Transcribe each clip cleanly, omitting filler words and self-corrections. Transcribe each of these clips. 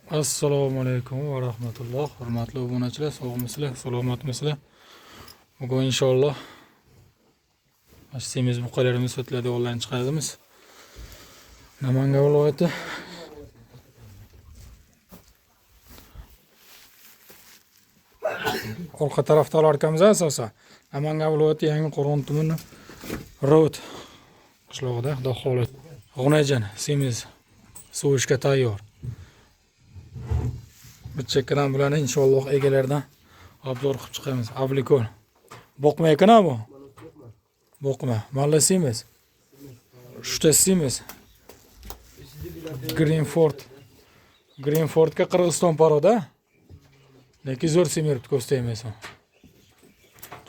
Assalomu alaykum va rahmatulloh. Hurmatli obunachilar, sog'misizlar, salomatmisizlar? Bugun inshaalloh semiz buqalarimiz sotiladi onlayn chiqaramiz. Namangan viloyati orqa tarafda olarkamiz asosan. Namangan viloyati Yangiqo'rg'on tumani Ro'd qishlog'ida, Xudo xohlasa. G'unajon semiz suvishga tayyor. Bir chekkadan bularni inshaalloh egalaridan obzor qilib chiqamiz. Avlikol. Boqma ekan bu. Boqma. Malla semiz. Uchta semiz. Greenfordga Qirg'iziston paroda. Lekin zo'r semiribdi, ko'staymiz.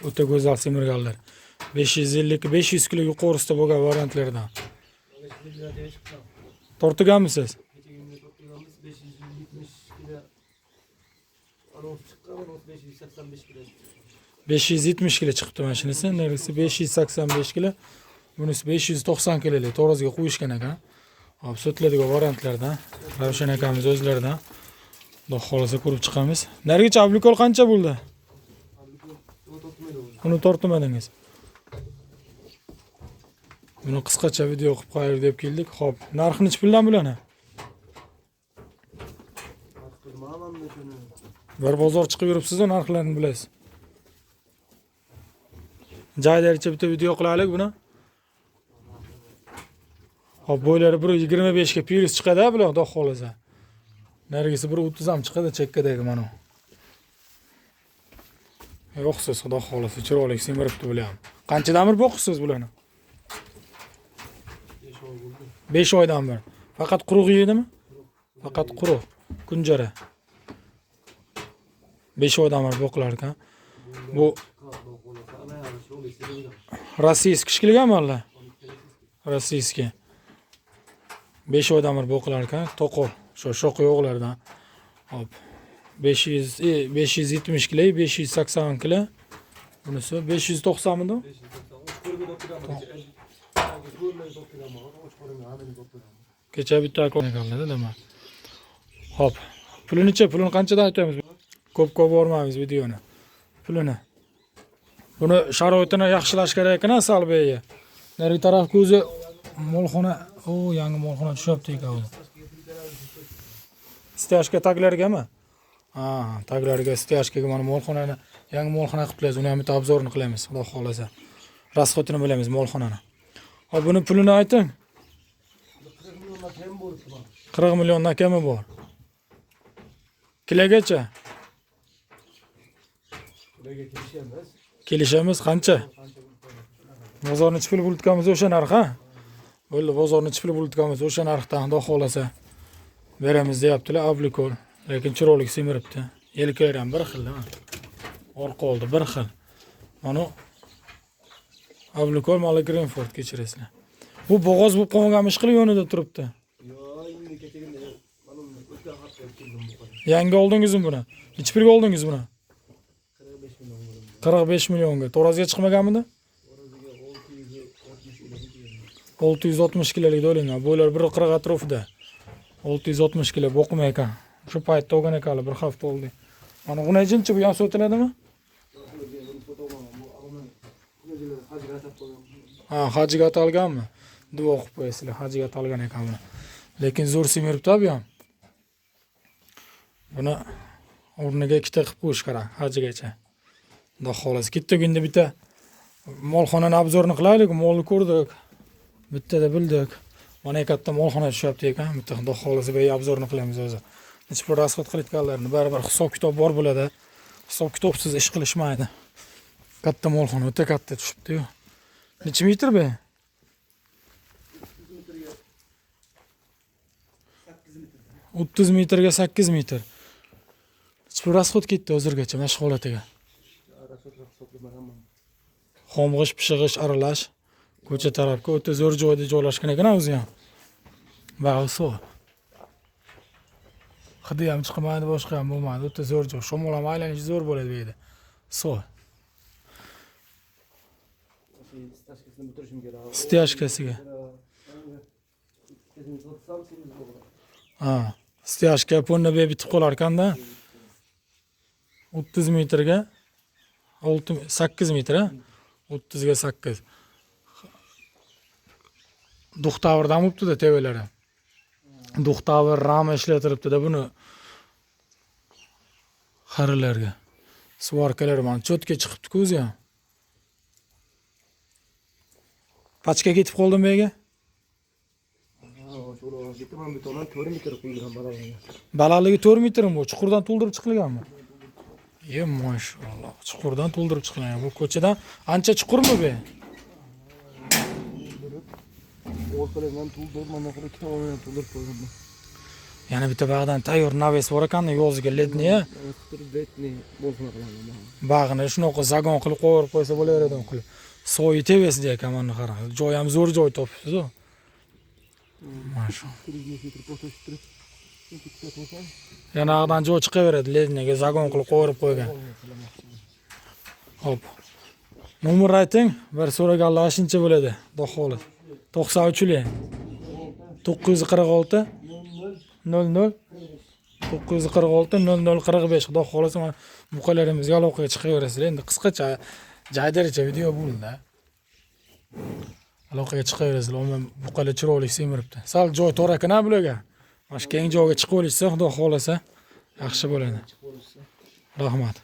O'ta go'zal semirganlar. 550-500 kilo yuqorisida bo'lgan variantlardan. Tortganmisiz? 570 kilo chiqibdi mana shunisi. Neresi 585 kilo. Bunisi 590 kilolik to'g'risiga qo'yishgan ekan. Hop, sotiladigan variantlardan, Ravshan akamiz o'zlaridan Xudo xolasa ko'rib chiqamiz. Narigacha avlikol qancha bo'ldi? Uni tortmadingiz. Buni qisqacha video qilib qo'yaylik deb keldik. Xo'p, narxi necha puldan bularni? Bir bozor chiqib yuribsiz, narxlarni bilasiz. Joylaricha bitta video qilaylik buni. Hop, bo'ylari 1.25 ga piris chiqadi bular, Xudo xolasa. Narigisi 1.30 ham chiqadi chekkadagi mana. Yo'qsiz, Xudo xolasa, chiroyli semiribdi bular ham. Qanchadan bir boqsiz bularni? 5 oydan bir. Faqat quruq yedimi? Faqat quruq. Kunjara. 5 oydan bir boqilar ekan. Bu rossiyskiy kichkilgan malla. Rossiyskiy. 5 oydan bir boqilar ekan. To'qol. Sho'q yo'qlardan. Hop. 570 kilo, 580 kilo. Bunisi 590 midi? Kecha bitta ko'rganlarda nima? Hop. Pulini-chi, pulini qanchadan aytamiz? Ko'p bormaymiz videoni. Pulini. Buni sharoitini yaxshilash kerak ekan, Salbeyga. Nari tarafga o'zi molxona, yangi molxona tushyapti ekan. Steyashka taglargami? Taglarga steyashkaga mana molxonani, yangi molxona qilibmiz. Uni ham bitta obzorini qilamiz, Xudo xolasa. Rasxotini bilamiz molxonani. Hop, buni pulini ayting. 40 milliondan kami bor. Kilogacha? Kelishamiz qancha? Bozorni chipil bulutgamiz o'sha narx, ha? Bo'ldi, bozorni chipil bulutgamiz o'sha narxdan, Xudo xolasa beramiz deyaptilar, avlikol. Lekin chiroyli semiribdi. Yelkalar ham bir xil, ha. Orqa oldi bir xil. Mana avlikol mala Greenford kechirasizlar. Bu bo'g'oz bo'lib qolgan ishqilib yonida turibdi. Yangi oldingizmi buni? Necha pulga oldingiz buni? 45 millionga. To'g'risiga chiqmaganmidi? 660 kilolik do'lingan. Bo'ylar 1.40 atrofida. 660 kilo boqma ekan. Shu paytda olgan ekanlar, bir hafta oldi. Mana g'unajinchi bu ham sotiladimi? Hajiga atalganmi? Duo qilib qo'yasizlar, hajiga atalgan ekan buni. Lekin zo'r semiribdi bu ham. Buni o'rniga ikkita qilib qo'yish kerak, hajigacha. Xudo xolasa, bitta kunda bitta molxonani obzorini qilaylik, molni ko'rdik. Bittada bildik. Mana katta molxona tushyapti ekan, bitta Xudo xolasa bu obzorini qilamiz o'zi. Necha pul rasxot qilayotganlarni baribir hisob kitob bor bo'ladi. Hisob kitobsiz ish qilishmaydi. Katta molxona, o'ta katta tushibdi-yu. Necha metr bu? 30 metrga 8 metr. Necha pul rasxot ketdi hozirgacha mashg'ulotiga? Xomg'ish, pishig'ish aralash. Ko'cha tarafga o'ta zo'r joyda joylashgan ekan o'zi ham. Ba'uso. Hidi ham chiqmaydi, boshqa ham bo'lmaydi. O'ta zo'r joy. Shamol ham aylanishi zo'r bo'ladi bu yerda. Steyashkasiga. Stiyashga ponna be bitib qolar ekanda. 30 metrga 8 metr, 30 ga 8. Duxtavirdan bo'libdi-da tevalari. Duxtavir rama ishlatiribdi-da buni xarilarga. Svarkalar mana cho'tga chiqibdi-ku o'zi ham. Pachka ketib qoldimi bu yerga? Balandligi 4 metrmi bu? Chuqurdan to'ldirib chiqilganmi? Mashallah, chuqurdan to'ldirib chiqilgan. Bu ko'chadan ancha chuqurmi bu? Orqalardan to'ldirib, mana qilib ikki tomondan to'ldirib qo'ygan. Yana bitta bag'dan tayyor naves bor ekan, yoziga ledniya. Ledni bo'lsin qilaman. Bag'ini shunaqa zagon qilib qo'yib qo'ysa bo'laveradi qilib. So'yi tevasida ekan mana qara. Joy ham zo'r joy topibsiz-ku. Mashallah. Yana ag'dan joy chiqaveradi ledniga zagon qilib qo'yib qo'ygan. Hop. Nomer ayting, bir so'raganlar shuncha bo'ladi. Xudo xolos. 93lik 946 00 946 0045 Xudo xolasa mana buqalarimizga aloqaga chiqaverasizlar. Endi qisqacha jaydaricha video bo'ldi. Aloqaga chiqaverasizlar. Men buqalar chiroyli semiribdi. Sal joy tor ekan bularga. Mana shu keng joyga chiqib olishsa, Xudo xolasa yaxshi bo'ladi. Rahmat.